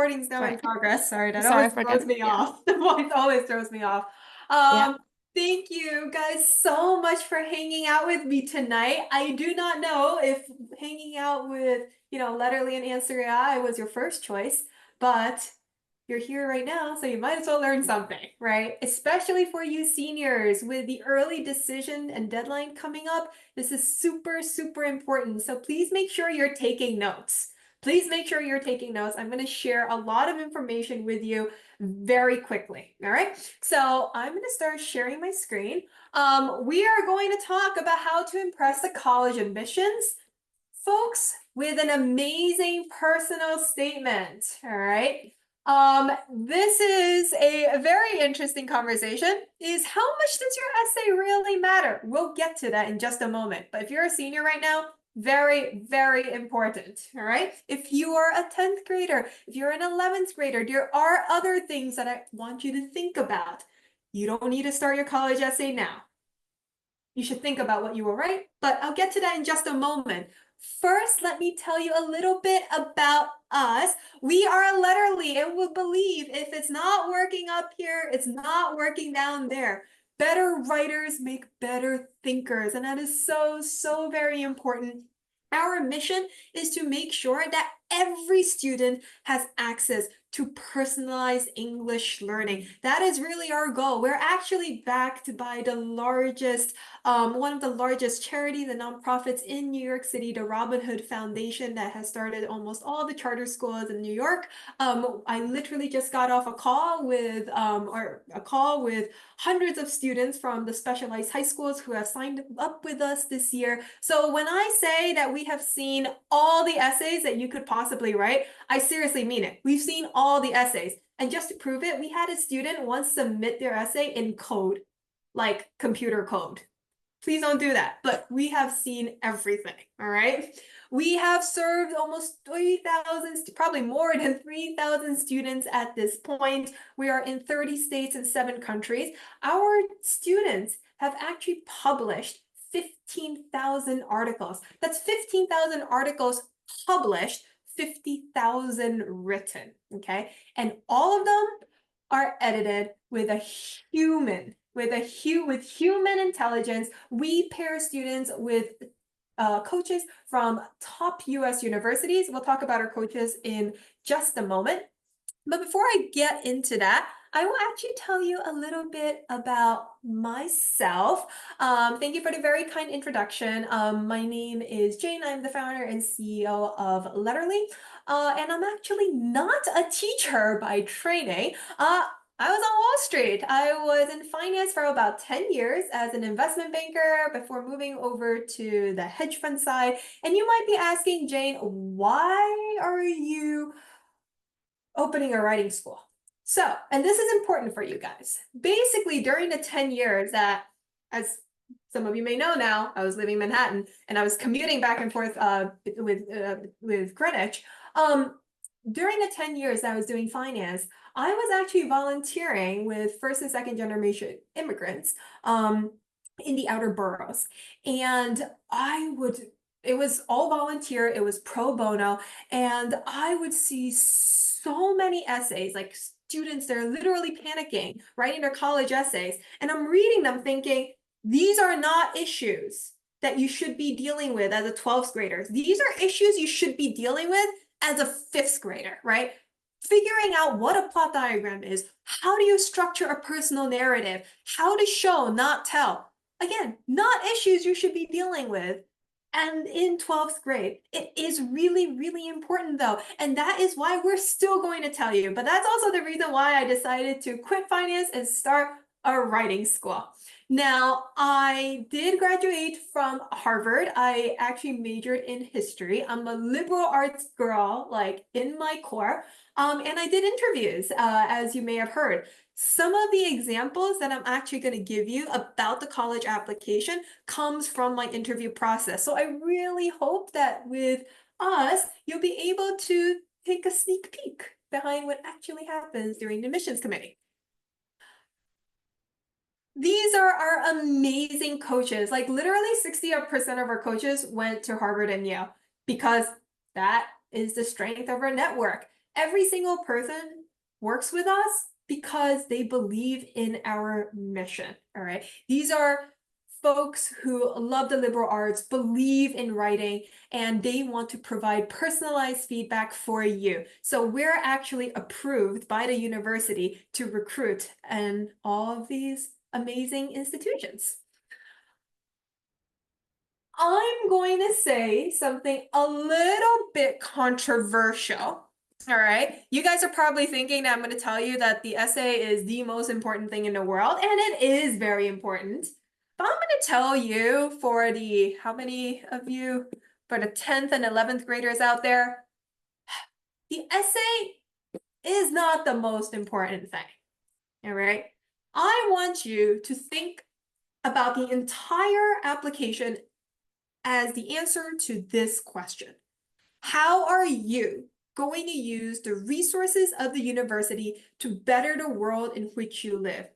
recording's now in Sorry. progress. Sorry, that Sorry, always I forgot. throws me Yeah. off. The voice always throws me off. Yeah. Thank you guys so much for hanging out with me tonight. I do not know if hanging out with, Letterly and Answer.AI was your first choice, but you're here right now, so you might as well learn something, right? Especially for you seniors with the early decision and deadline coming up. This is super, super important. So please make sure you're taking notes. Please make sure you're taking notes. I'm going to share a lot of information with you very quickly. All right. So I'm going to start sharing my screen. We are going to talk about how to impress the college admissions folks with an amazing personal statement. All right. This is a very interesting conversation. Is how much does your essay really matter? We'll get to that in just a moment. But if you're a senior right now, very, very important. All right. If you are a 10th grader, if you're an 11th grader, there are other things that I want you to think about. You don't need to start your college essay now. You should think about what you will write, but I'll get to that in just a moment. First, let me tell you a little bit about us. We are Letterly, and we believe if it's not working up here, it's not working down there. Better writers make better thinkers, and that is so, so very important. Our mission is to make sure that every student has access to personalized English learning. That is really our goal. We're actually backed by the largest one of the largest charities and nonprofits in New York City, the Robin Hood Foundation, that has started almost all the charter schools in New York. I literally just got off a call with hundreds of students from the specialized high schools who have signed up with us this year. So when I say that we have seen all the essays that you could possibly write, I seriously mean it. We've seen all the essays. And just to prove it, we had a student once submit their essay in code, like computer code. Please don't do that. But we have seen everything, all right? We have served almost 3,000, probably more than 3,000 students at this point. We are in 30 states and 7 countries. Our students have actually published 15,000 articles. That's 15,000 articles published, 50,000 written, okay? And all of them are edited with a human, with human intelligence. We pair students with coaches from top US universities. We'll talk about our coaches in just a moment. But before I get into that, I will actually tell you a little bit about myself. Thank you for the very kind introduction. My name is Jane. I'm the founder and CEO of Letterly. And I'm actually not a teacher by training. I was on Wall Street. I was in finance for about 10 years as an investment banker before moving over to the hedge fund side. And you might be asking, Jane, why are you opening a writing school? So, and this is important for you guys. Basically, during the 10 years that, as some of you may know now, I was living in Manhattan and I was commuting back and forth with Greenwich. During the 10 years that I was doing finance, I was actually volunteering with first and second generation immigrants in the outer boroughs. And it was all volunteer, it was pro bono, and I would see so many essays, like students, they're literally panicking, writing their college essays. And I'm reading them thinking, these are not issues that you should be dealing with as a 12th grader. These are issues you should be dealing with as a 5th grader, right? Figuring out what a plot diagram is, how do you structure a personal narrative, how to show, not tell. Again, not issues you should be dealing with. And in 12th grade, it is really, really important though. And that is why we're still going to tell you. But that's also the reason why I decided to quit finance and start a writing school. Now, I did graduate from Harvard. I actually majored in history. I'm a liberal arts girl, like in my core. And I did interviews, as you may have heard. Some of the examples that I'm actually going to give you about the college application comes from my interview process. So I really hope that with us, you'll be able to take a sneak peek behind what actually happens during the admissions committee. These are our amazing coaches. Like literally 60% of our coaches went to Harvard and Yale because that is the strength of our network. Every single person works with us because they believe in our mission, all right? These are folks who love the liberal arts, believe in writing, and they want to provide personalized feedback for you. So we're actually approved by the university to recruit in all of these amazing institutions. I'm going to say something a little bit controversial. All right. You guys are probably thinking that I'm going to tell you that the essay is the most important thing in the world, and it is very important. But I'm going to tell you for the, how many of you, for the 10th and 11th graders out there, the essay is not the most important thing. All right. I want you to think about the entire application as the answer to this question. How are you going to use the resources of the university to better the world in which you live?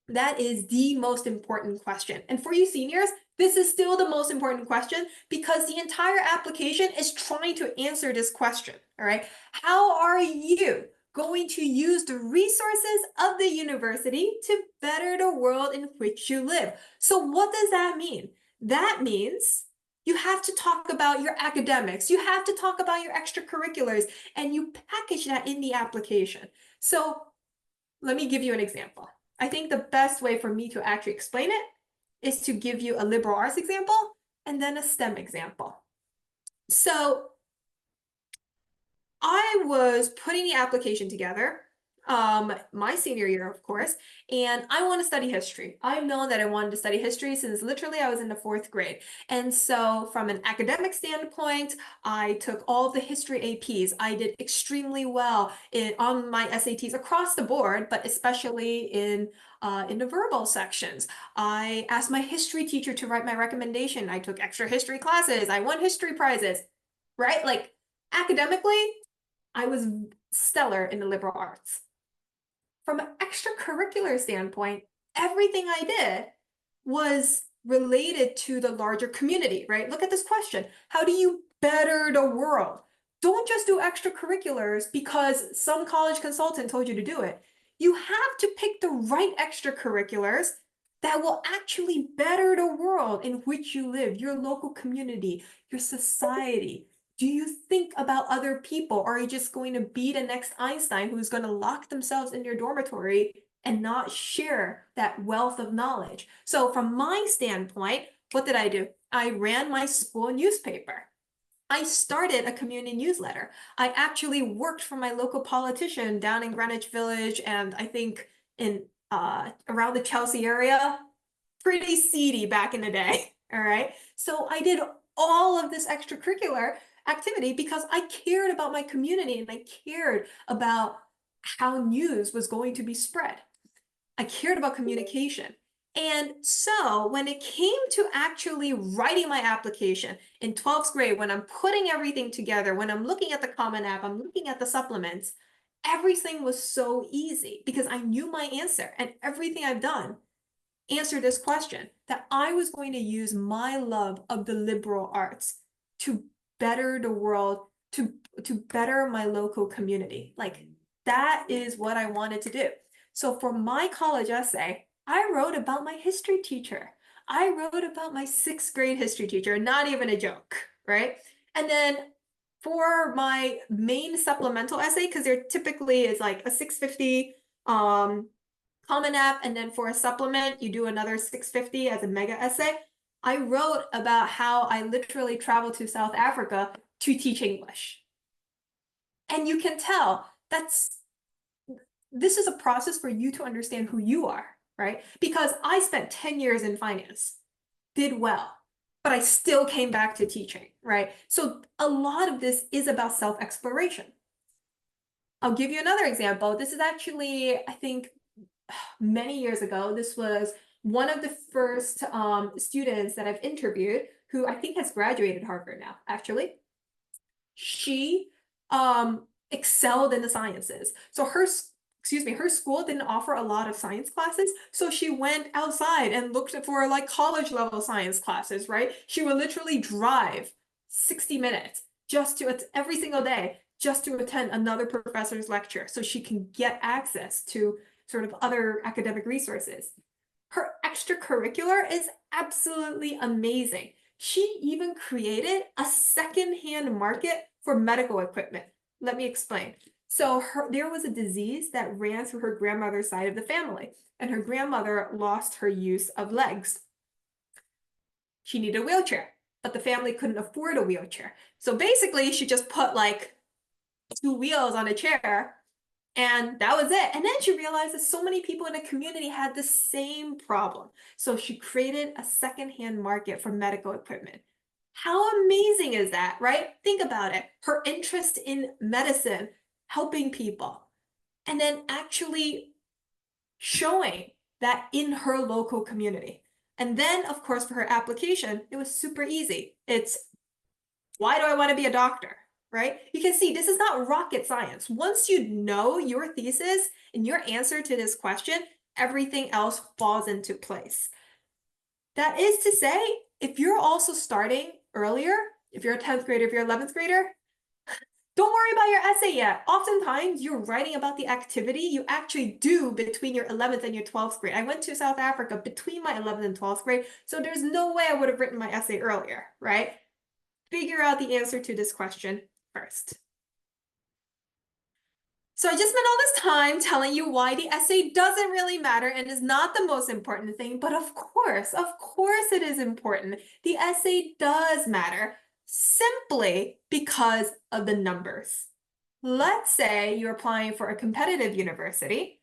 That is the most important question. And for you seniors, this is still the most important question because the entire application is trying to answer this question, all right? How are you going to use the resources of the university to better the world in which you live? So what does that mean? That means you have to talk about your academics, you have to talk about your extracurriculars, and you package that in the application. So let me give you an example. I think the best way for me to actually explain it is to give you a liberal arts example and then a STEM example. So I was putting the application together, my senior year, of course, and I want to study history. I've known that I wanted to study history since literally I was in the 4th grade. And so from an academic standpoint, I took all of the history APs. I did extremely well on my SATs across the board, but especially in the verbal sections. I asked my history teacher to write my recommendation. I took extra history classes. I won history prizes, right? Like academically, I was stellar in the liberal arts. From an extracurricular standpoint, everything I did was related to the larger community, right? Look at this question. How do you better the world? Don't just do extracurriculars because some college consultant told you to do it. You have to pick the right extracurriculars that will actually better the world in which you live, your local community, your society. Do you think about other people? Or are you just going to be the next Einstein who's going to lock themselves in their dormitory and not share that wealth of knowledge? So from my standpoint, what did I do? I ran my school newspaper. I started a community newsletter. I actually worked for my local politician down in Greenwich Village and I think in around the Chelsea area. Pretty seedy back in the day, all right? So I did all of this extracurricular activity because I cared about my community and I cared about how news was going to be spread. I cared about communication. And so when it came to actually writing my application in 12th grade, when I'm putting everything together, when I'm looking at the Common App, I'm looking at the supplements, everything was so easy because I knew my answer and everything I've done answer this question, that I was going to use my love of the liberal arts to better the world, to better my local community. Like that is what I wanted to do. So for my college essay, I wrote about my history teacher. I wrote about my 6th grade history teacher, not even a joke, right? And then for my main supplemental essay, because there typically is like a 650 Common App, and then for a supplement, you do another 650 as a mega essay. I wrote about how I literally traveled to South Africa to teach English. And you can tell this is a process for you to understand who you are, right? Because I spent 10 years in finance, did well, but I still came back to teaching, right? So a lot of this is about self-exploration. I'll give you another example. This is actually, I think, many years ago. This was one of the first students that I've interviewed who I think has graduated Harvard now, actually. She excelled in the sciences. So her school didn't offer a lot of science classes. So she went outside and looked for like college level science classes, right? She would literally drive 60 minutes just to every single day just to attend another professor's lecture so she can get access to sort of other academic resources. Her extracurricular is absolutely amazing. She even created a secondhand market for medical equipment. Let me explain. So there was a disease that ran through her grandmother's side of the family, and her grandmother lost her use of legs. She needed a wheelchair, but the family couldn't afford a wheelchair. So basically, she just put like 2 wheels on a chair, and that was it. And then she realized that so many people in the community had the same problem. So she created a secondhand market for medical equipment. How amazing is that, right? Think about it. Her interest in medicine, helping people, and then actually showing that in her local community. And then, of course, for her application, it was super easy. It's, why do I want to be a doctor? Right? You can see this is not rocket science. Once you know your thesis and your answer to this question, everything else falls into place. That is to say, if you're also starting earlier, if you're a 10th grader, if you're 11th grader, don't worry about your essay yet. Oftentimes, you're writing about the activity you actually do between your 11th and your 12th grade. I went to South Africa between my 11th and 12th grade, so there's no way I would have written my essay earlier, right? Figure out the answer to this question first. So I just spent all this time telling you why the essay doesn't really matter and is not the most important thing, but of course it is important. The essay does matter simply because of the numbers. Let's say you're applying for a competitive university,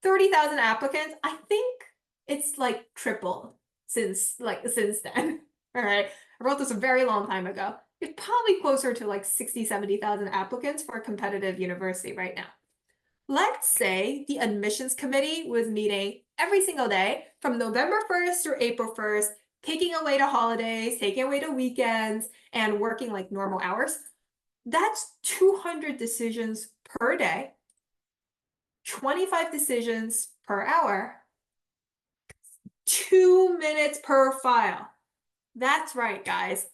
30,000 applicants. I think it's like tripled since then. All right. I wrote this a very long time ago. It's probably closer to like 60, 70,000 applicants for a competitive university right now. Let's say the admissions committee was meeting every single day from November 1st through April 1st, taking away the holidays, taking away the weekends, and working like normal hours. That's 200 decisions per day, 25 decisions per hour, 2 minutes per file. That's right, guys.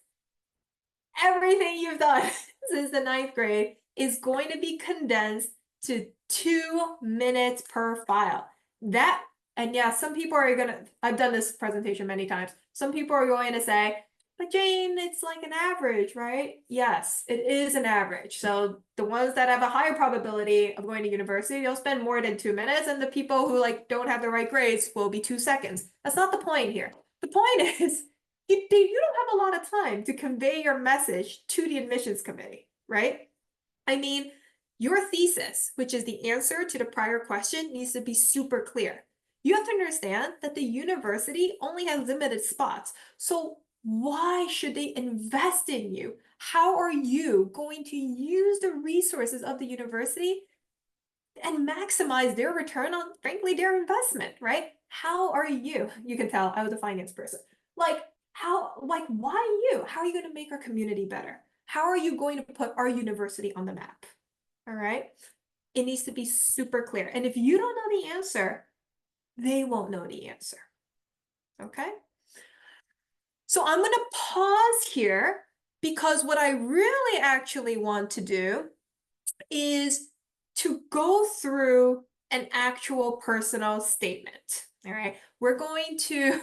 Everything you've done since the 9th grade is going to be condensed to 2 minutes per file. That, and yeah, some people are gonna, I've done this presentation many times. Some people are going to say, but Jane, it's like an average, right? Yes, it is an average. So the ones that have a higher probability of going to university, they'll spend more than 2 minutes, and the people who like don't have the right grades will be 2 seconds. That's not the point here. The point is, you don't have a lot of time to convey your message to the admissions committee, right? I mean, your thesis, which is the answer to the prior question, needs to be super clear. You have to understand that the university only has limited spots. So why should they invest in you? How are you going to use the resources of the university and maximize their return on, frankly, their investment, right? How are you? You can tell I was a finance person. Like, why you? How are you going to make our community better? How are you going to put our university on the map? All right. It needs to be super clear. And if you don't know the answer, they won't know the answer. Okay. So I'm going to pause here because what I really actually want to do is to go through an actual personal statement. All right. We're going to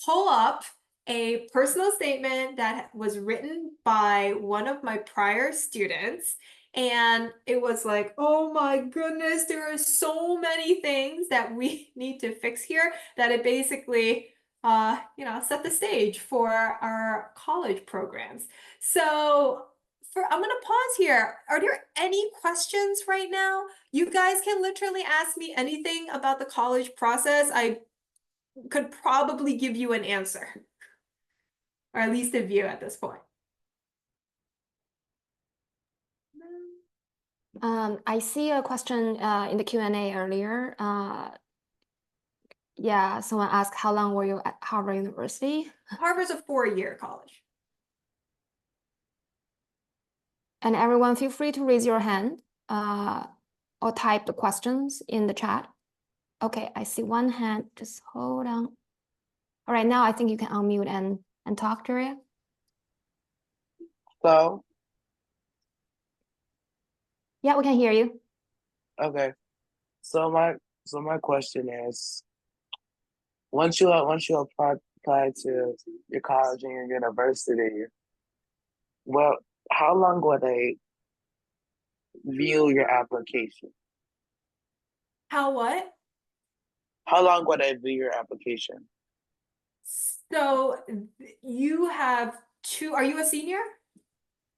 pull up a personal statement that was written by one of my prior students. And it was like, oh my goodness, there are so many things that we need to fix here that it basically, set the stage for our college programs. So I'm going to pause here. Are there any questions right now? You guys can literally ask me anything about the college process. I could probably give you an answer, or at least a view at this point. I see a question in the Q&A earlier. Yeah, someone asked, how long were you at Harvard University? Harvard's a 4-year college. And everyone, feel free to raise your hand or type the questions in the chat. Okay, I see one hand. Just hold on. All right, now I think you can unmute and talk, Julia. So, Yeah, we can hear you. Okay. So my question is, once you apply to your college and your university, well, how long will they view your application? How what? How long will they view your application? So you have two, are you a senior?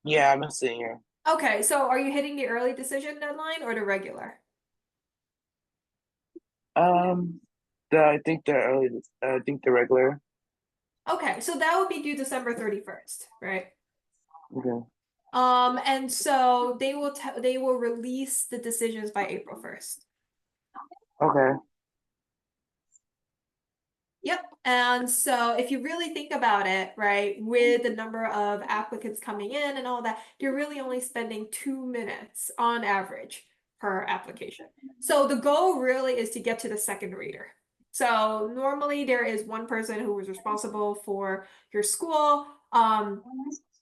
Yeah, I'm a senior. Okay, so are you hitting the early decision deadline or the regular? Um, I think the regular. Okay, so that would be due December 31st, right? Okay. And so they will release the decisions by April 1st. Okay. Yep. And so if you really think about it, right, with the number of applicants coming in and all that, you're really only spending 2 minutes on average per application. So the goal really is to get to the second reader. So normally there is one person who is responsible for your school.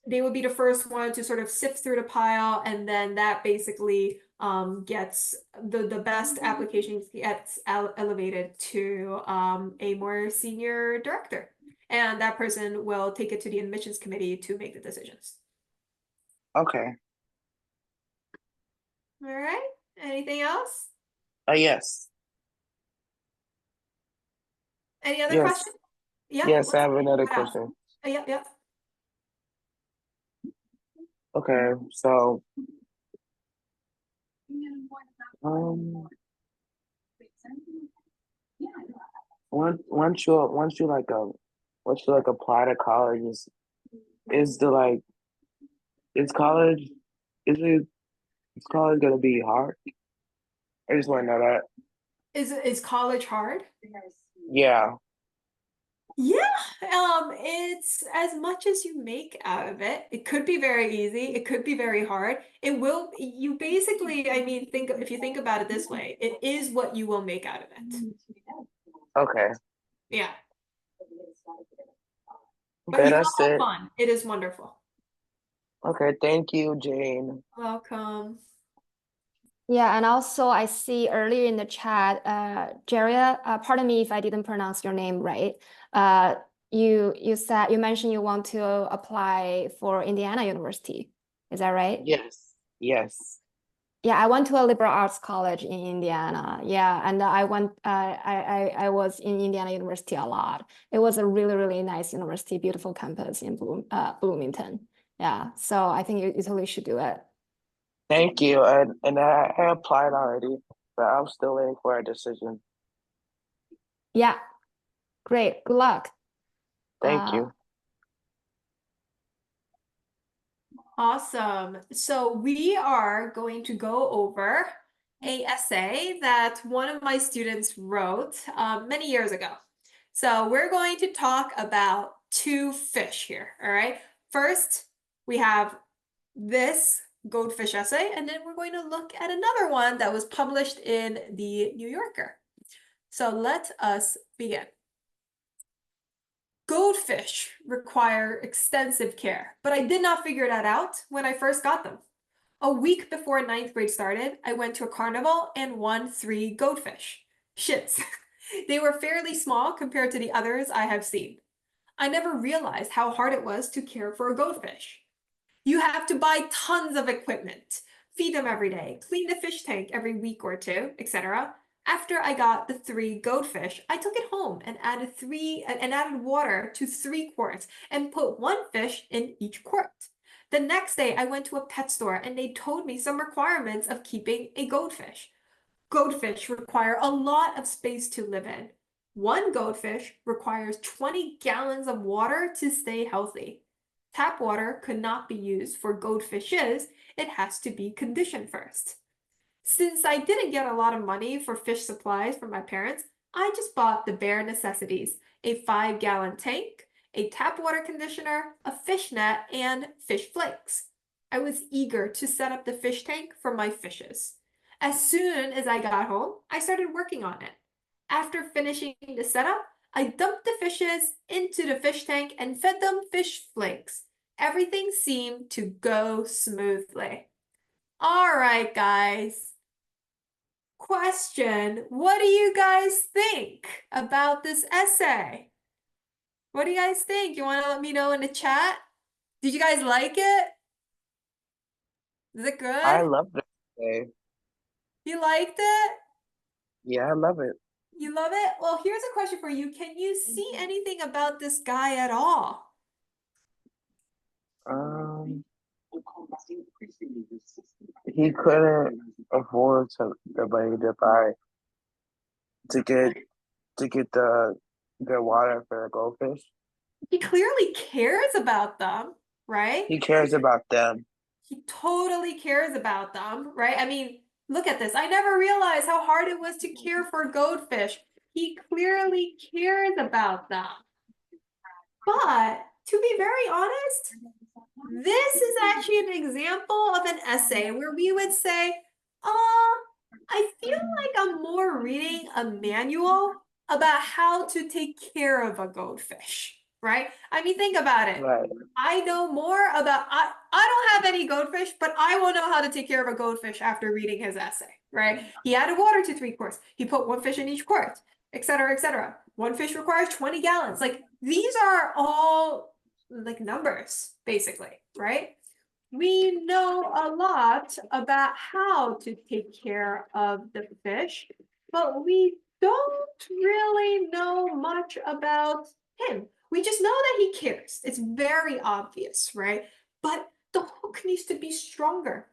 They would be the first one to sort of sift through the pile, and then that basically gets the best applications gets elevated to a more senior director, and that person will take it to the admissions committee to make the decisions. Okay. All right. Anything else? Yes. Any other Yes. questions? Yeah. Yes, I have another What else? question. Yep. Yep. Okay, so um once you apply to college is the like is college is it is college gonna be hard? I just wanna know that. Is college hard? Yeah. Yeah, it's as much as you make out of it. It could be very easy, it could be very hard. It will, you basically, I mean, if you think about it this way, it is what you will make out of it. Okay. Yeah, but Okay, you will that's have it. fun. It is wonderful. Okay, thank you, Jane. Welcome. Yeah, and also I see earlier in the chat, Jeria, pardon me if I didn't pronounce your name right. You mentioned you want to apply for Indiana University. Is that right? Yes. Yes. Yeah, I went to a liberal arts college in Indiana. Yeah, and I was in Indiana University a lot. It was a really, really nice university, beautiful campus in Bloomington. Yeah, so I think you totally should do it. Thank you. And I applied already, but I'm still waiting for a decision. Yeah, great. Good luck. Thank you. Awesome. So we are going to go over a essay that one of my students wrote many years ago. So we're going to talk about two fish here, all right? First, we have this goldfish essay, and then we're going to look at another one that was published in the New Yorker. So let us begin. Goldfish require extensive care, but I did not figure that out when I first got them. A week before ninth grade started, I went to a carnival and won 3 goldfish. Shits. They were fairly small compared to the others I have seen. I never realized how hard it was to care for a goldfish. You have to buy tons of equipment, feed them every day, clean the fish tank every week or two, etc. After I got the 3 goldfish, I took it home and added water to 3 quarts and put 1 fish in each quart. The next day, I went to a pet store and they told me some requirements of keeping a goldfish. Goldfish require a lot of space to live in. 1 goldfish requires 20 gallons of water to stay healthy. Tap water could not be used for goldfishes, it has to be conditioned first. Since I didn't get a lot of money for fish supplies from my parents, I just bought the bare necessities, a 5-gallon tank, a tap water conditioner, a fish net, and fish flakes. I was eager to set up the fish tank for my fishes. As soon as I got home, I started working on it. After finishing the setup, I dumped the fishes into the fish tank and fed them fish flakes. Everything seemed to go smoothly. All right, guys. Question. What do you guys think about this essay? What do you guys think? You want to let me know in the chat? Did you guys like it? Is it I good? love this. You liked it? Yeah, I love it. You love it? Well, here's a question for you. Can you see anything about this guy at all? Um, he couldn't afford the money to buy to get the water for the goldfish. He clearly cares about them, right? He cares about them. He totally cares about them, right? I mean, look at this. I never realized how hard it was to care for goldfish. He clearly cares about them. But to be very honest, this is actually an example of an essay where we would say, I feel like I'm more reading a manual about how to take care of a goldfish, right? I mean, think about it. Right. I know more about, I don't have any goldfish, but I will know how to take care of a goldfish after reading his essay, right? He added water to 3 quarts. He put 1 fish in each quart, et cetera, et cetera. 1 fish requires 20 gallons. Like, these are all like numbers, basically, right? We know a lot about how to take care of the fish, but we don't really know much about him. We just know that he cares. It's very obvious, right? But the hook needs to be stronger.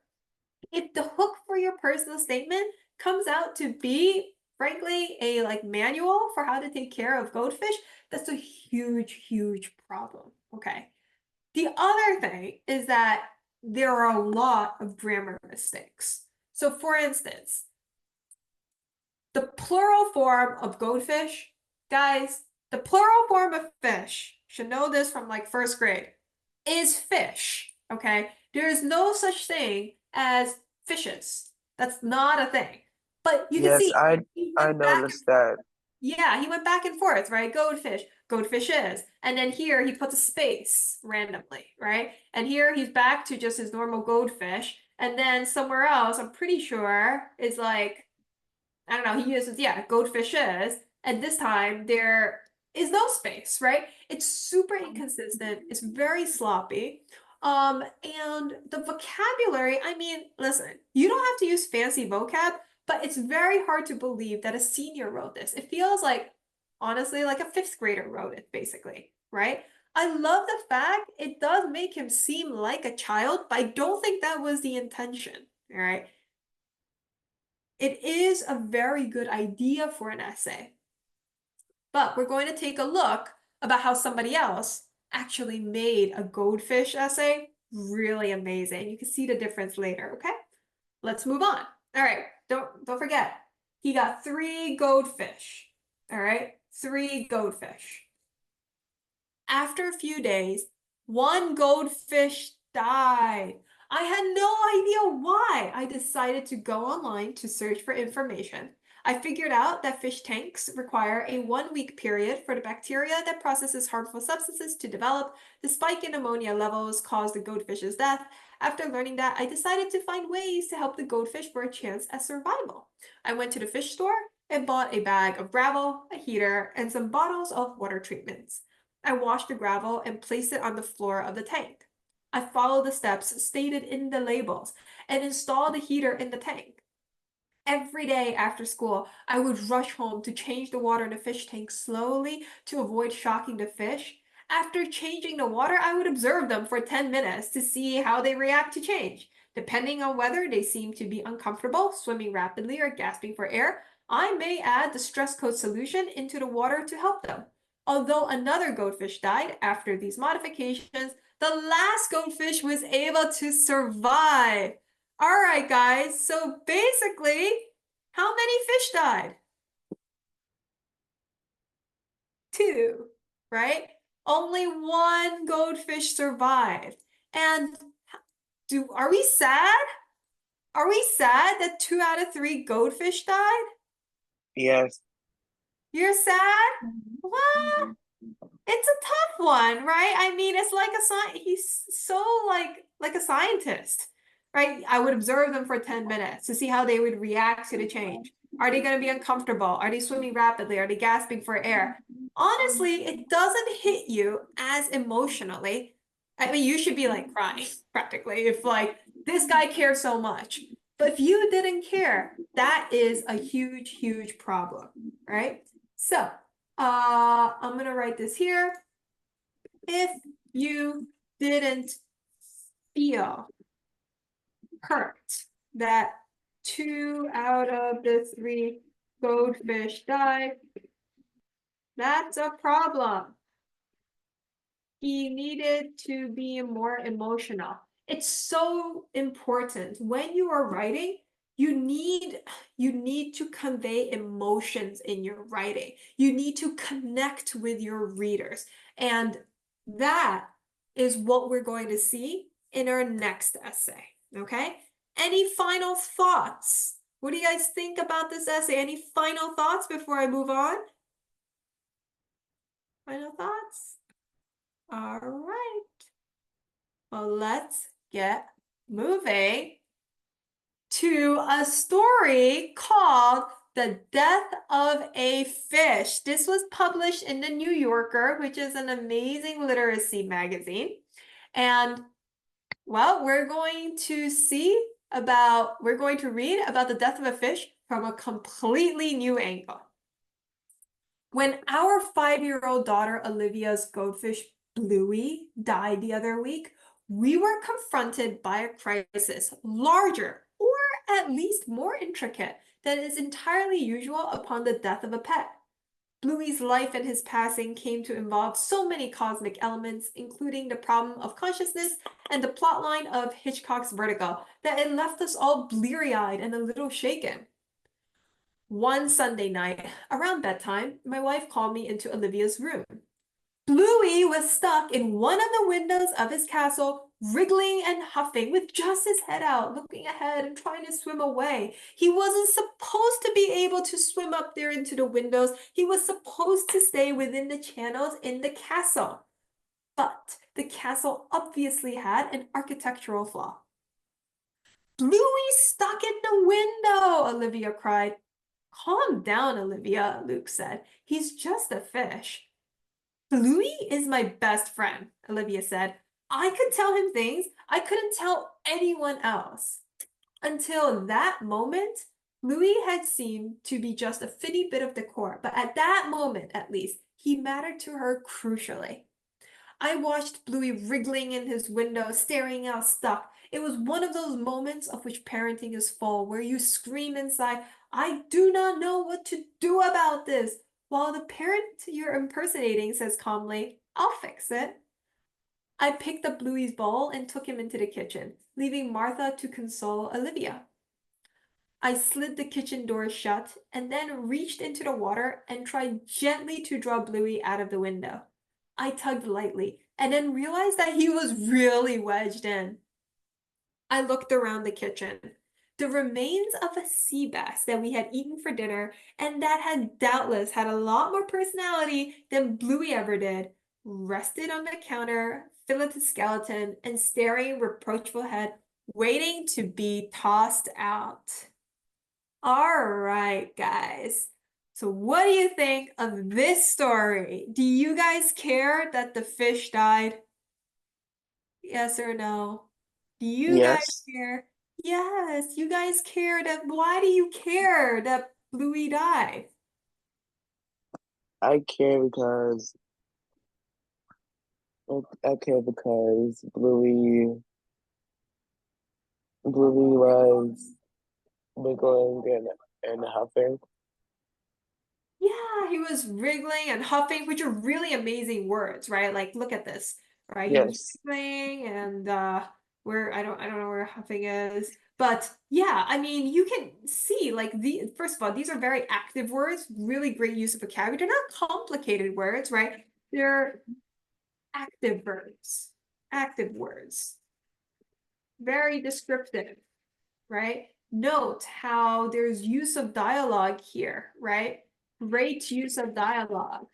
If the hook for your personal statement comes out to be, frankly, a like manual for how to take care of goldfish, that's a huge, huge problem. Okay. The other thing is that there are a lot of grammar mistakes. So for instance, the plural form of goldfish, guys, the plural form of fish, should know this from like 1st grade, is fish, okay? There is no such thing as fishes. That's not a thing. But you can Yes, see he I went back and noticed that. yeah, he went back and forth, right? Goldfish, goldfishes. And then here he puts a space randomly, right? And here he's back to just his normal goldfish. And then somewhere else, I'm pretty sure, is like, I don't know, he uses, yeah, goldfishes. And this time there is no space, right? It's super inconsistent. It's very sloppy. And the vocabulary, I mean, listen, you don't have to use fancy vocab, but it's very hard to believe that a senior wrote this. It feels like, honestly, like a 5th grader wrote it, basically, right? I love the fact it does make him seem like a child, but I don't think that was the intention, all right? It is a very good idea for an essay, but we're going to take a look about how somebody else actually made a goldfish essay really amazing. You can see the difference later, okay? Let's move on. All right, don't forget. He got 3 goldfish. All right? 3 goldfish. After a few days, 1 goldfish died. I had no idea why. I decided to go online to search for information. I figured out that fish tanks require a 1-week period for the bacteria that processes harmful substances to develop. The spike in ammonia levels caused the goldfish's death. After learning that, I decided to find ways to help the goldfish for a chance at survival. I went to the fish store and bought a bag of gravel, a heater, and some bottles of water treatments. I washed the gravel and placed it on the floor of the tank. I followed the steps stated in the labels and installed the heater in the tank. Every day after school, I would rush home to change the water in the fish tank slowly to avoid shocking the fish. After changing the water, I would observe them for 10 minutes to see how they react to change. Depending on whether they seem to be uncomfortable, swimming rapidly, or gasping for air, I may add the stress coat solution into the water to help them. Although another goldfish died after these modifications, the last goldfish was able to survive. All right, guys. So basically, how many fish died? 2, right? Only 1 goldfish survived. And are we sad? Are we sad that 2 out of 3 goldfish died? Yes. You're sad? Well, it's a tough one, right? I mean, it's like he's so like a scientist. right? I would observe them for 10 minutes to see how they would react to the change. Are they going to be uncomfortable? Are they swimming rapidly? Are they gasping for air? Honestly, it doesn't hit you as emotionally. I mean, you should be like crying practically if like this guy cares so much. But if you didn't care, that is a huge, huge problem, right? So, I'm gonna write this here. If you didn't feel hurt that 2 out of the 3 goldfish died, that's a problem. He needed to be more emotional. It's so important when you are writing, you need to convey emotions in your writing. You need to connect with your readers. And that is what we're going to see in our next essay. Okay? Any final thoughts? What do you guys think about this essay? Any final thoughts before I move on? Final thoughts? All right. Well, let's get moving to a story called The Death of a Fish. This was published in the New Yorker, which is an amazing literacy magazine. And well, we're going to read about the death of a fish from a completely new angle. When our 5-year-old daughter Olivia's goldfish Bluey died the other week, we were confronted by a crisis larger or at least more intricate than is entirely usual upon the death of a pet. Bluey's life and his passing came to involve so many cosmic elements, including the problem of consciousness and the plotline of Hitchcock's Vertigo, that it left us all bleary-eyed and a little shaken. One Sunday night, around bedtime, my wife called me into Olivia's room. Bluey was stuck in one of the windows of his castle, wriggling and huffing with just his head out, looking ahead and trying to swim away. He wasn't supposed to be able to swim up there into the windows. He was supposed to stay within the channels in the castle. But the castle obviously had an architectural flaw. Bluey's stuck in the window, Olivia cried. Calm down, Olivia, Luke said. He's just a fish. Bluey is my best friend, Olivia said. I could tell him things I couldn't tell anyone else. Until that moment, Bluey had seemed to be just a fitty bit of decor, but at that moment, at least, he mattered to her crucially. I watched Bluey wriggling in his window, staring out stuck. It was one of those moments of which parenting is full, where you scream inside, I do not know what to do about this, while the parent you're impersonating says calmly, I'll fix it. I picked up Bluey's bowl and took him into the kitchen, leaving Martha to console Olivia. I slid the kitchen door shut and then reached into the water and tried gently to draw Bluey out of the window. I tugged lightly and then realized that he was really wedged in. I looked around the kitchen. The remains of a sea bass that we had eaten for dinner and that had doubtless had a lot more personality than Bluey ever did, rested on the counter, filleted skeleton, and staring reproachful head, waiting to be tossed out. All right, guys. So what do you think of this story? Do you guys care that the fish died? Yes or no? Do you guys Yes, care? Yes, you guys care that. Why do you care that Bluey died? I care because I care because Bluey was wiggling and huffing. Yeah, he was wriggling and huffing, which are really amazing words, right? Like, look at this, right? He was Yes, wriggling and where I don't know where huffing is, but yeah, I mean, you can see like first of all, these are very active words, really great use of vocabulary. They're not complicated words, right? They're active words, very descriptive, right? Note how there's use of dialogue here, right? Great use of dialogue.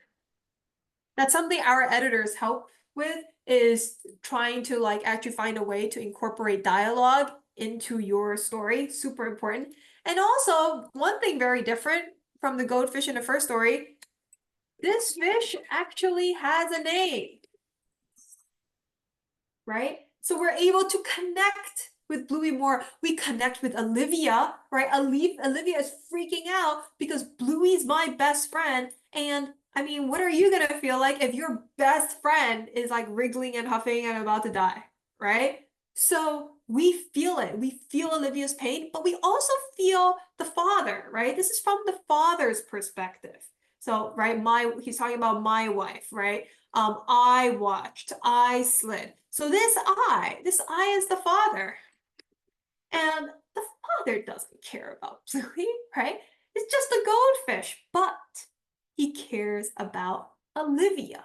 That's something our editors help with is trying to like actually find a way to incorporate dialogue into your story, super important. And also, one thing very different from the goldfish in the first story, this fish actually has a name, right? So we're able to connect with Bluey more. We connect with Olivia, right? Olivia is freaking out because Bluey's my best friend. And I mean, what are you gonna feel like if your best friend is like wriggling and huffing and about to die, right? So we feel it. We feel Olivia's pain, but we also feel the father, right? This is from the father's perspective. So, right, he's talking about my wife, right? I watched, I slid. So this I is the father. And the father doesn't care about Bluey, right? It's just a goldfish, but he cares about Olivia.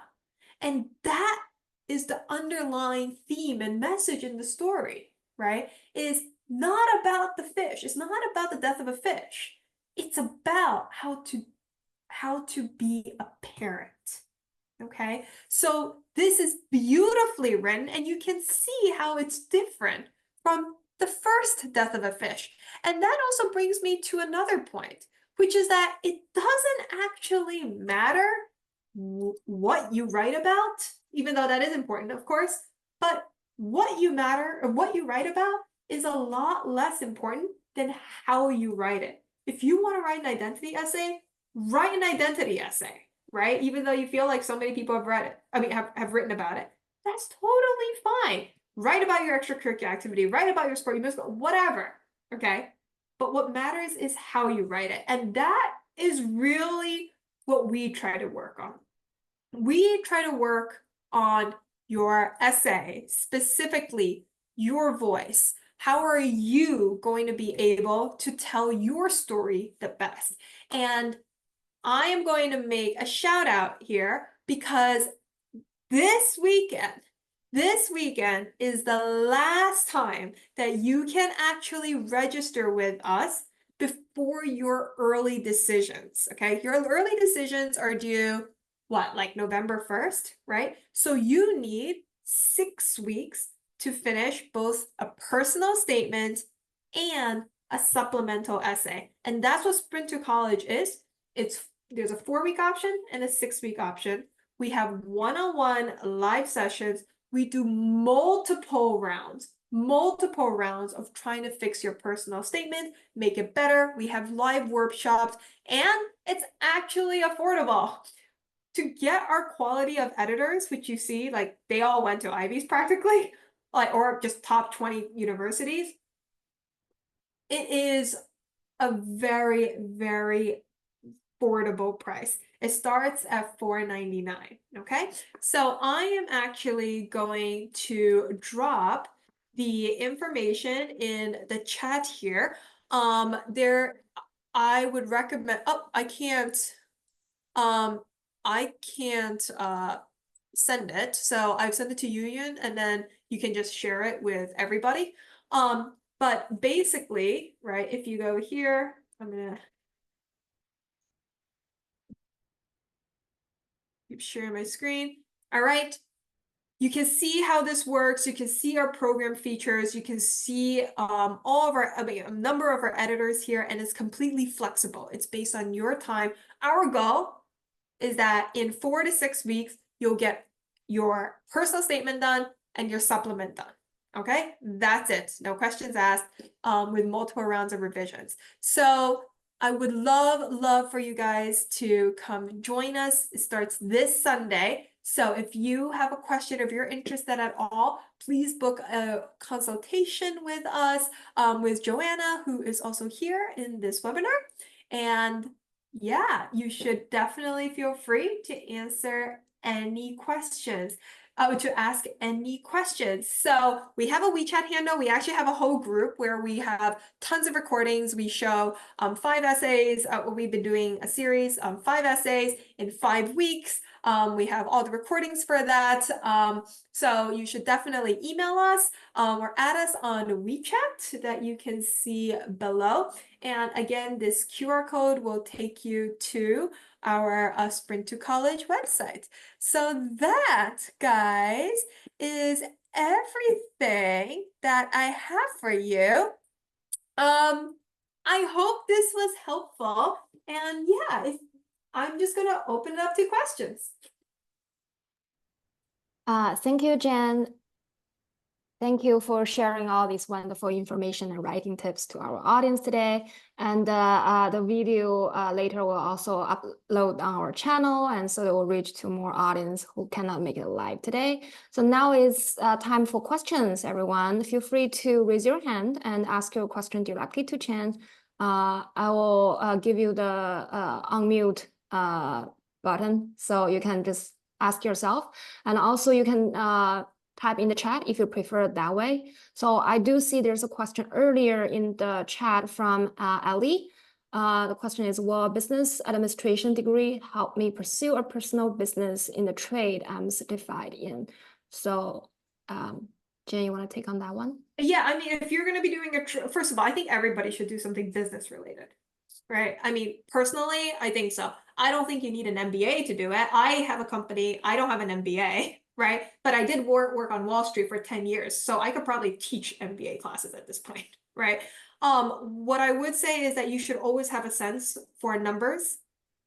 And that is the underlying theme and message in the story, right? Is not about the fish. It's not about the death of a fish. It's about how to be a parent. Okay, so this is beautifully written, and you can see how it's different from the first death of a fish. And that also brings me to another point, which is that it doesn't actually matter what you write about, even though that is important, of course, but what you write about is a lot less important than how you write it. If you want to write an identity essay, write an identity essay, right? Even though you feel like so many people have read it, have written about it, that's totally fine. Write about your extracurricular activity, write about your sport, your musical, whatever, okay? But what matters is how you write it. And that is really what we try to work on. We try to work on your essay, specifically your voice. How are you going to be able to tell your story the best? And I am going to make a shout out here because this weekend is the last time that you can actually register with us before your early decisions, okay? Your early decisions are due, what, like November 1st, right? So you need 6 weeks to finish both a personal statement and a supplemental essay. And that's what Sprint to College is. There's a 4-week option and a 6-week option. We have one-on-one live sessions. We do multiple rounds of trying to fix your personal statement, make it better. We have live workshops, and it's actually affordable. To get our quality of editors, which you see, like they all went to Ivies practically, like, or just top 20 universities, it is a very, very affordable price. It starts at $4.99, okay? So I am actually going to drop the information in the chat here. I would recommend, I can't send it. So I've sent it to Yuyun, and then you can just share it with everybody. But basically, right, if you go here, I'm gonna keep sharing my screen. All right. You can see how this works. You can see our program features. You can see all of a number of our editors here, and it's completely flexible. It's based on your time. Our goal is that in 4 to 6 weeks, you'll get your personal statement done and your supplement done. Okay, that's it. No questions asked, with multiple rounds of revisions. So I would love for you guys to come join us. It starts this Sunday. So if you have a question, if you're interested at all, please book a consultation with us, with Joanna, who is also here in this webinar. And yeah, you should definitely feel free to answer any questions. To ask any questions. So we have a WeChat handle. We actually have a whole group where we have tons of recordings. We show 5 essays. We've been doing a series, 5 essays in 5 weeks. We have all the recordings for that. So you should definitely email us or add us on WeChat that you can see below. And again, this QR code will take you to our Sprint to College website. So that, guys, is everything that I have for you. I hope this was helpful. And yeah, I'm just gonna open it up to questions. Thank you, Jen. Thank you for sharing all this wonderful information and writing tips to our audience today. And the video later will also upload on our channel, and so it will reach to more audience who cannot make it live today. So now is time for questions, everyone. Feel free to raise your hand and ask your question directly to Chen. I will give you the unmute button, so you can just ask yourself. And also you can type in the chat if you prefer it that way. So I do see there's a question earlier in the chat from Ali. The question is, will a business administration degree help me pursue a personal business in the trade I'm certified in? So Jen, you want to take on that one? Yeah, I mean, if you're going to be doing first of all, I think everybody should do something business related, right? I mean, personally, I think so. I don't think you need an MBA to do it. I have a company, I don't have an MBA, right? But I did work on Wall Street for 10 years, so I could probably teach MBA classes at this point, right? What I would say is that you should always have a sense for numbers.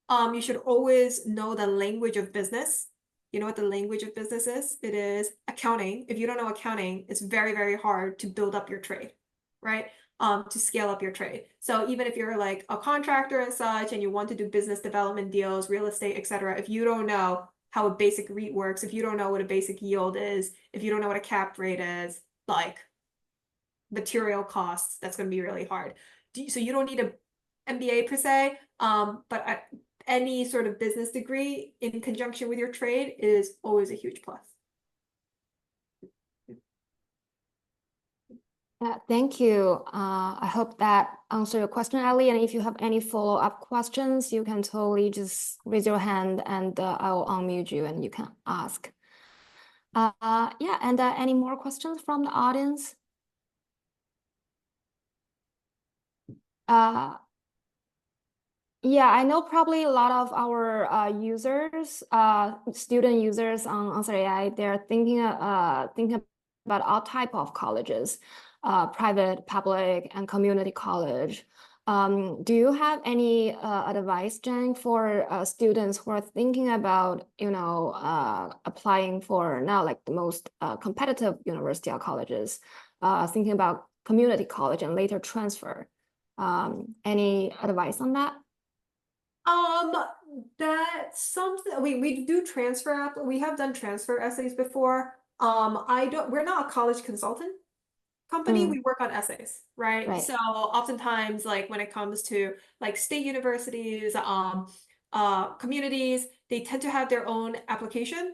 You should always know the language of business. You know what the language of business is? It is accounting. If you don't know accounting, it's very, very hard to build up your trade, right? To scale up your trade. So even if you're like a contractor and such, and you want to do business development deals, real estate, etc., if you don't know how a basic REIT works, if you don't know what a basic yield is, if you don't know what a cap rate is, like material costs, that's going to be really hard. So you don't need a MBA per se, but any sort of business degree in conjunction with your trade is always a huge plus. Yeah, thank you. I hope that answered your question, Ali. And if you have any follow-up questions, you can totally just raise your hand and I will unmute you and you can ask. Yeah, and any more questions from the audience? Yeah, I know probably a lot of our users, student users on Answer.AI, they're thinking about all type of colleges, private, public, and community college. Do you have any advice, Jen, for students who are thinking about, applying for now like the most competitive university or colleges, thinking about community college and later transfer? Any advice on that? That's something we do transfer we have done transfer essays before. We're not a college consultant company, we work on essays, right? Right. So oftentimes, like when it comes to like state universities, communities, they tend to have their own application.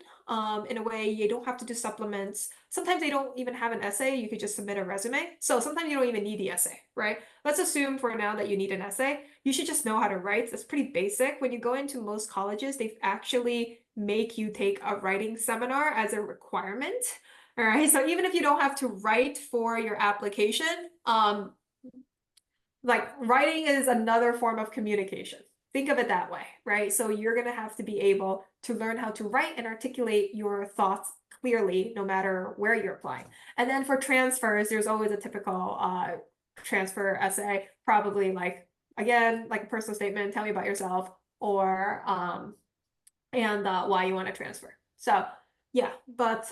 In a way, you don't have to do supplements. Sometimes they don't even have an essay. You could just submit a resume. So sometimes you don't even need the essay, right? Let's assume for now that you need an essay. You should just know how to write. That's pretty basic. When you go into most colleges, they actually make you take a writing seminar as a requirement. All right, so even if you don't have to write for your application, like writing is another form of communication. Think of it that way, right? So you're going to have to be able to learn how to write and articulate your thoughts clearly, no matter where you're applying. And then for transfers, there's always a typical transfer essay, probably like, again, like a personal statement, tell me about yourself, or and why you want to transfer. So yeah, but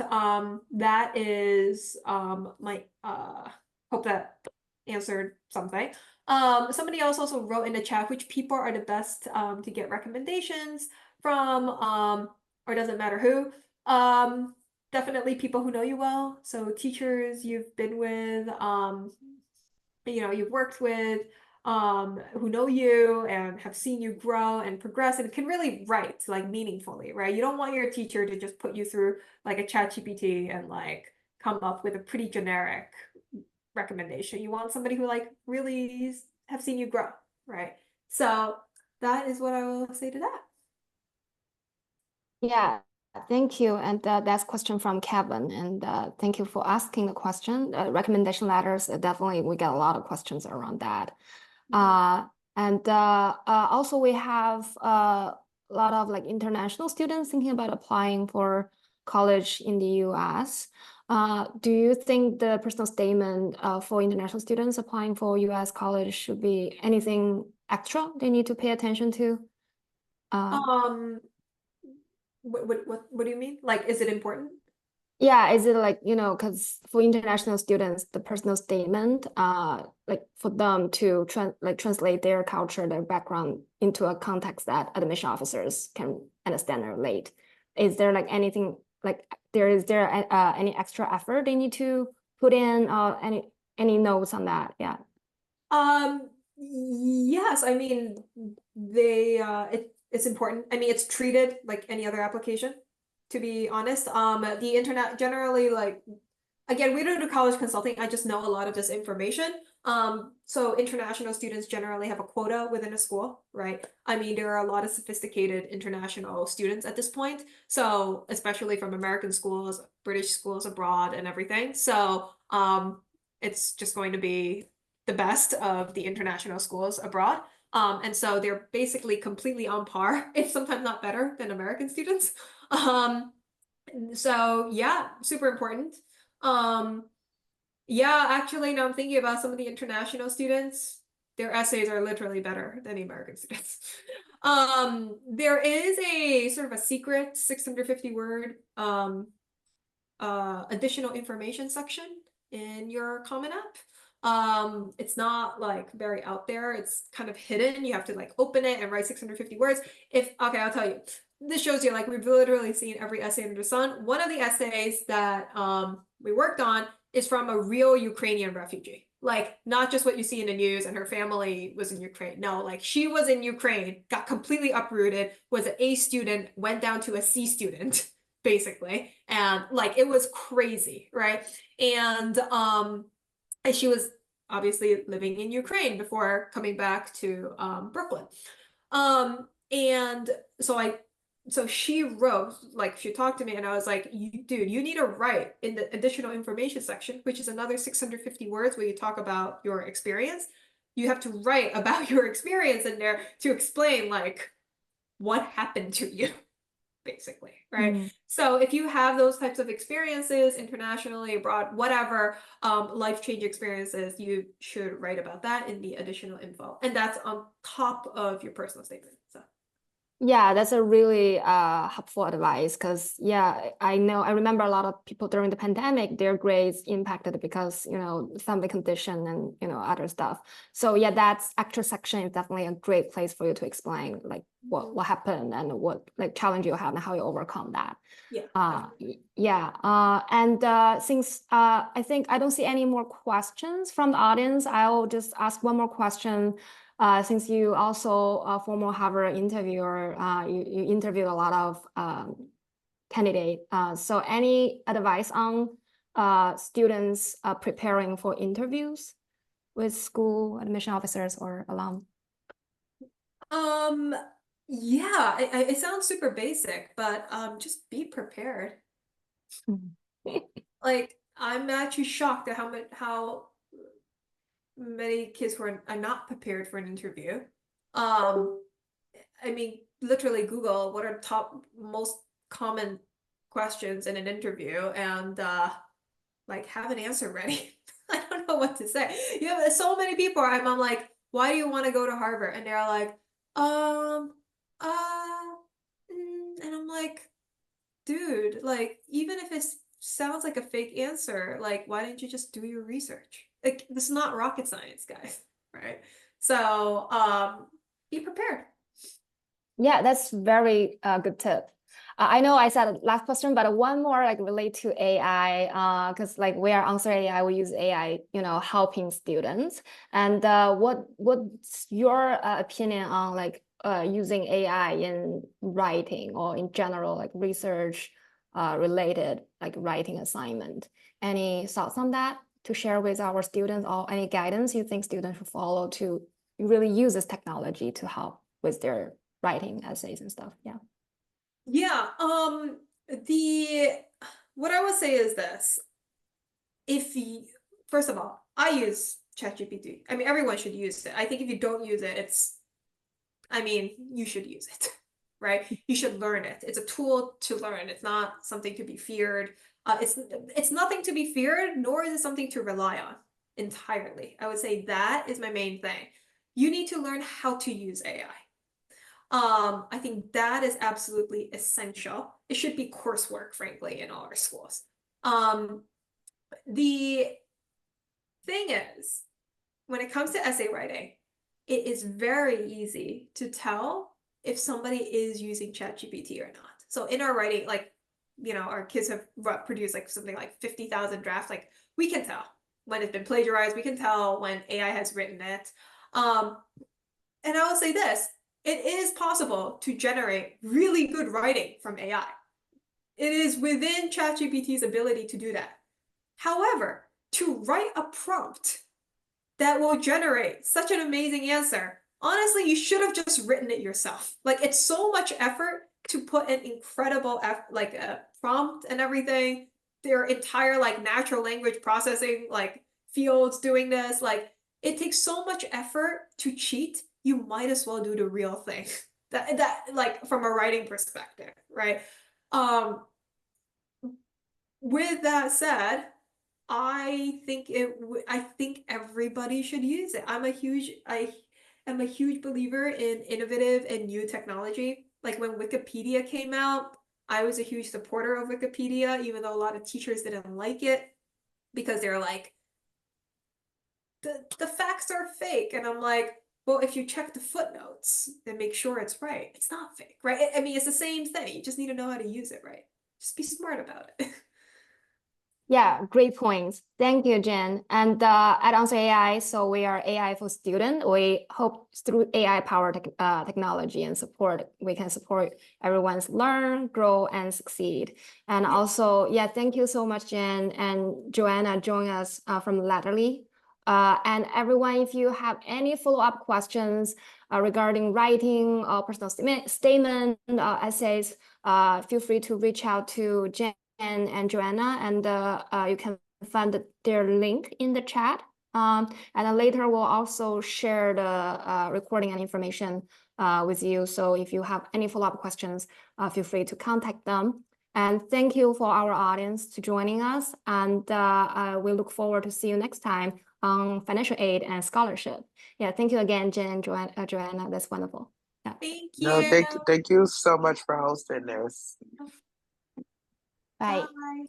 that is my hope that answered something. Somebody else also wrote in the chat which people are the best to get recommendations from, or doesn't matter who. Definitely people who know you well. So teachers you've been with, you've worked with, who know you and have seen you grow and progress and can really write like meaningfully, right? You don't want your teacher to just put you through like a chat GPT and like come up with a pretty generic recommendation. You want somebody who like really have seen you grow, right? So that is what I will say to that. Yeah, thank you. And that's question from Kevin. And thank you for asking the question. Recommendation letters, definitely we get a lot of questions around that. And also we have a lot of like international students thinking about applying for college in the US. Do you think the personal statement for international students applying for US college should be anything extra they need to pay attention to? What do you mean? Like, is it important? Yeah, is it like, because for international students, the personal statement, like for them to translate their culture, their background into a context that admission officers can understand and relate. Is there like anything like is there any extra effort they need to put in, any notes on that? Yeah. Yes, I mean, it's important. I mean, it's treated like any other application, to be honest. The internet generally, like, again, we don't do college consulting. I just know a lot of this information. So international students generally have a quota within a school, right? I mean, there are a lot of sophisticated international students at this point. So especially from American schools, British schools abroad and everything. So, it's just going to be the best of the international schools abroad. And so they're basically completely on par, if sometimes not better than American students. So yeah, super important. Yeah, actually, now I'm thinking about some of the international students, their essays are literally better than the American students. There is a sort of a secret 650 word additional information section in your Common App. It's not like very out there. It's kind of hidden. You have to like open it and write 650 words. Okay, I'll tell you. This shows you like we've literally seen every essay under the sun. One of the essays that we worked on is from a real Ukrainian refugee. Like not just what you see in the news and her family was in Ukraine. No, like she was in Ukraine, got completely uprooted, was an A student, went down to a C student basically, and like it was crazy, right? And she was obviously living in Ukraine before coming back to Brooklyn. And so she wrote, like she talked to me and I was like, dude, you need to write in the additional information section, which is another 650 words where you talk about your experience. You have to write about your experience in there to explain like what happened to you, basically, right? So if you have those types of experiences internationally, abroad, whatever, life-changing experiences, you should write about that in the additional info. And that's on top of your personal statement. So Yeah, that's a really helpful advice because I remember a lot of people during the pandemic, their grades impacted because, family condition and, other stuff. So yeah, that's extra section is definitely a great place for you to explain like what happened and what like challenge you have and how you overcome that. And since I think I don't see any more questions from the audience, I'll just ask one more question. Since you also a former Harvard interviewer, you interviewed a lot of candidates. So any advice on students preparing for interviews with school admission officers or alum? Yeah, it sounds super basic, but just be prepared. Like I'm actually shocked at how many kids who are not prepared for an interview. I mean, literally Google what are top most common questions in an interview and like have an answer ready. I don't know what to say. You have so many people. I'm like, why do you want to go to Harvard? And they're like, and I'm like, dude, like even if it sounds like a fake answer, like why didn't you just do your research? Like this is not rocket science, guys, right? So be prepared. Yeah, that's very good tip. I know I said last question, but one more like relate to AI, because like we are Answer.AI, we use AI, helping students. And what's your opinion on like using AI in writing or in general like research related like writing assignment? Any thoughts on that to share with our students or any guidance you think students should follow to really use this technology to help with their writing essays and stuff? Yeah, the what I would say is this. If you, first of all, I use ChatGPT. I mean, everyone should use it. I think if you don't use it, I mean, you should use it. right? You should learn it. It's a tool to learn. It's not something to be feared. It's nothing to be feared, nor is it something to rely on entirely. I would say that is my main thing. You need to learn how to use AI. I think that is absolutely essential. It should be coursework, frankly, in all our schools. The thing is, when it comes to essay writing, it is very easy to tell if somebody is using ChatGPT or not. So in our writing, like, you know, our kids have produced like something like 50,000 drafts. Like, we can tell when it's been plagiarized. We can tell when AI has written it. And I will say this, it is possible to generate really good writing from AI. It is within ChatGPT's ability to do that. However, to write a prompt that will generate such an amazing answer, honestly, you should have just written it yourself. Like, it's so much effort to put an incredible like a prompt and everything. Their entire like natural language processing like fields doing this. Like, it takes so much effort to cheat. You might as well do the real thing. That like from a writing perspective, right? With that said, I think everybody should use it. I am a huge believer in innovative and new technology. Like when Wikipedia came out, I was a huge supporter of Wikipedia, even though a lot of teachers didn't like it because they're like, the facts are fake. And I'm like, well, if you check the footnotes and make sure it's right, it's not fake, right? I mean, it's the same thing. You just need to know how to use it right. Just be smart about it. Yeah, great points. Thank you, Jen. And at Answer.AI, so we are AI for student. We hope through AI-powered technology and support, we can support everyone's learn, grow, and succeed. And also, yeah, thank you so much, Jen and Joanna, joining us from Latterly. And everyone, if you have any follow-up questions regarding writing or personal statement, essays, feel free to reach out to Jen and Joanna, and you can find their link in the chat. And then later we'll also share the recording and information with you. So if you have any follow-up questions, feel free to contact them. And thank you for our audience to joining us. And we look forward to see you next time on financial aid and scholarship. Yeah, thank you again, Jen and Joanna. That's wonderful. Yeah. Thank No, you. thank you so much for hosting this. Bye. Bye.